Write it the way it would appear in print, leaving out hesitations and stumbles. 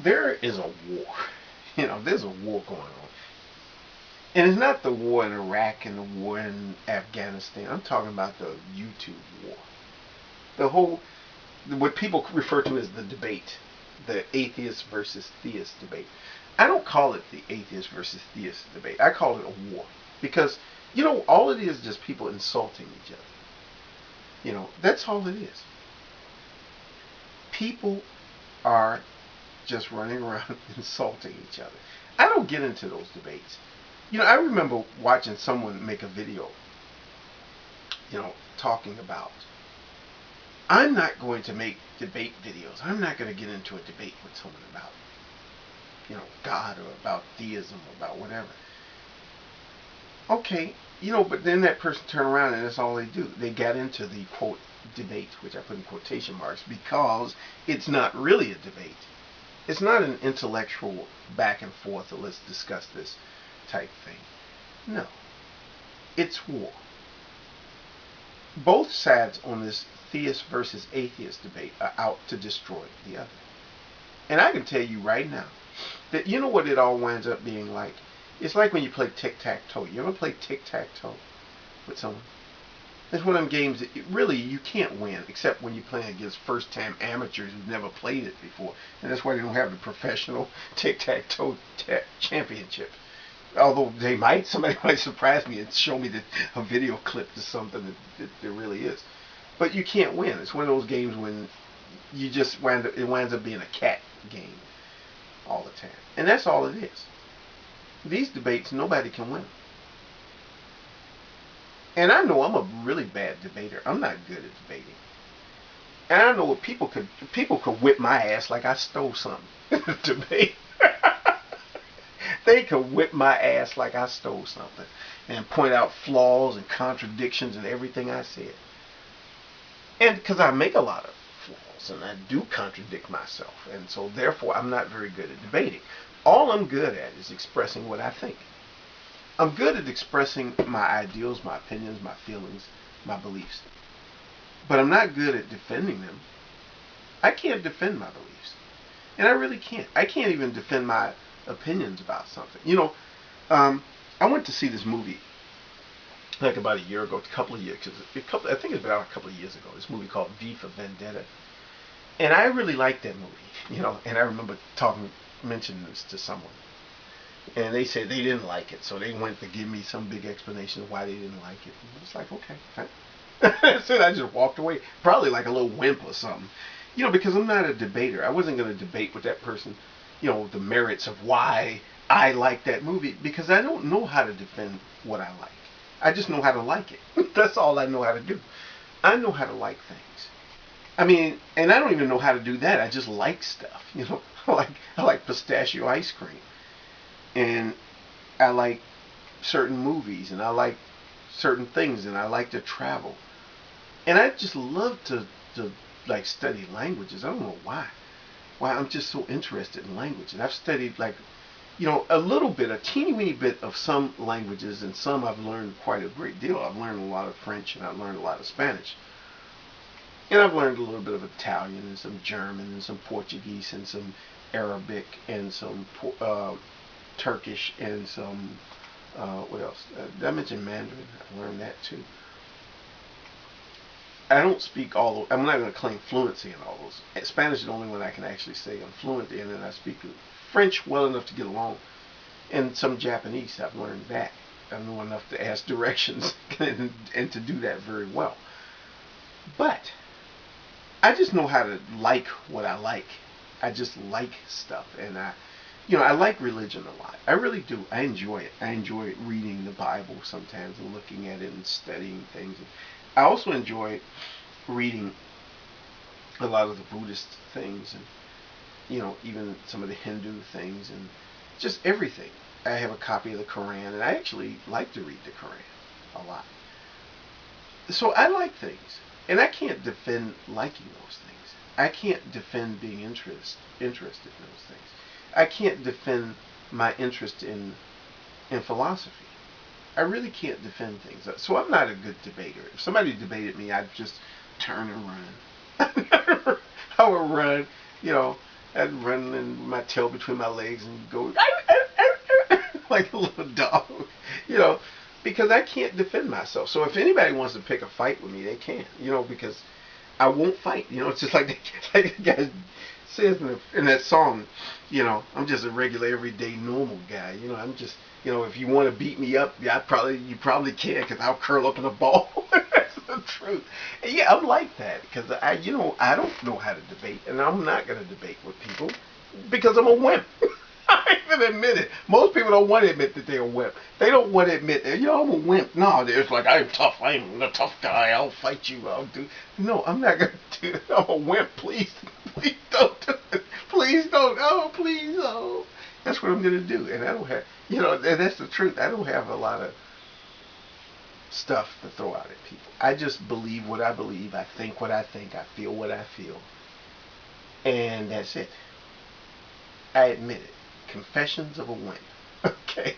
There is a war. There's a war going on. And it's not the war in Iraq and the war in Afghanistan. I'm talking about the YouTube war. The whole, what people refer to as the debate, the atheist versus theist debate. I don't call it the atheist versus theist debate. I call it a war. Because, all it is just people insulting each other. That's all it is. People are just running around insulting each other. I don't get into those debates. I remember watching someone make a video, talking about, I'm not going to make debate videos. I'm not going to get into a debate with someone about, God or about theism or about whatever. Okay, but then that person turned around and that's all they do. They got into the quote debate, which I put in quotation marks, because it's not really a debate. It's not an intellectual back and forth or let's discuss this type thing. No, it's war. Both sides on this theist versus atheist debate are out to destroy the other. And I can tell you right now that what it all winds up being like? It's like when you play tic-tac-toe. You ever play tic-tac-toe with someone? It's one of them games that really you can't win except when you're playing against first-time amateurs who've never played it before. And that's why they don't have the professional tic-tac-toe championship. Although they might, somebody might surprise me and show me a video clip to something that there really is. But you can't win. It's one of those games when you just it winds up being a cat game all the time. And that's all it is. These debates, nobody can win. And I know I'm a really bad debater. I'm not good at debating. And I know what people could whip my ass like I stole something in a debate. They could whip my ass like I stole something and point out flaws and contradictions in everything I said. And because I make a lot of flaws and I do contradict myself. And so therefore I'm not very good at debating. All I'm good at is expressing what I think. I'm good at expressing my ideals, my opinions, my feelings, my beliefs. But I'm not good at defending them. I can't defend my beliefs. And I really can't. I can't even defend my opinions about something. I went to see this movie like about a year ago, a couple of years, I think it's been out a couple of years ago. This movie called V for Vendetta, and I really liked that movie. And I remember mentioning this to someone, and they said they didn't like it, so they went to give me some big explanation of why they didn't like it. And I was like, okay, fine. So I just walked away, probably like a little wimp or something, because I'm not a debater. I wasn't going to debate with that person, the merits of why I like that movie, because I don't know how to defend what I like. I just know how to like it. That's all I know how to do. I know how to like things. I mean, and I don't even know how to do that. I just like stuff. I like pistachio ice cream, and I like certain movies, and I like certain things, and I like to travel, and I just love to like study languages. I don't know why I'm just so interested in language, and I've studied like a little bit, a teeny weeny bit of some languages, and some I've learned quite a great deal. I've learned a lot of French, and I've learned a lot of Spanish. And I've learned a little bit of Italian, and some German, and some Portuguese, and some Arabic, and some Turkish, and some, what else? Did I mention Mandarin? I learned that too. I don't speak all. I'm not going to claim fluency in all those. Spanish is the only one I can actually say I'm fluent in, and I speak French well enough to get along. And some Japanese, I've learned that. I know enough to ask directions and to do that very well. But I just know how to like what I like. I just like stuff, and I like religion a lot. I really do. I enjoy it. I enjoy reading the Bible sometimes and looking at it and studying things. I also enjoy reading a lot of the Buddhist things, and even some of the Hindu things, and just everything. I have a copy of the Quran, and I actually like to read the Quran a lot. So I like things, and I can't defend liking those things. I can't defend being interested in those things. I can't defend my interest in philosophy. I really can't defend things. So I'm not a good debater. If somebody debated me, I'd just turn and run. I would run, I'd run in my tail between my legs and go like a little dog, you know, because I can't defend myself. So if anybody wants to pick a fight with me, they can, you know, because I won't fight. You know, it's just like like the guy says in that song, you know, I'm just a regular, everyday, normal guy. You know, I'm just, you know, if you want to beat me up, yeah, you probably can, because I'll curl up in a ball. That's the truth. And yeah, I'm like that because you know, I don't know how to debate, and I'm not going to debate with people because I'm a wimp. I even admit it. Most people don't want to admit that they're a wimp. They don't want to admit that, you know, I'm a wimp. No, it's like, I'm tough. I'm a tough guy. I'll fight you. I'll do. No, I'm not going to do it. I'm a wimp. Please, please don't do it. Please don't. Oh, please, oh. That's what I'm going to do. And I don't have, you know, that's the truth. I don't have a lot of stuff to throw out at people. I just believe what I believe. I think what I think. I feel what I feel. And that's it. I admit it. Confessions of a Wimp. Okay.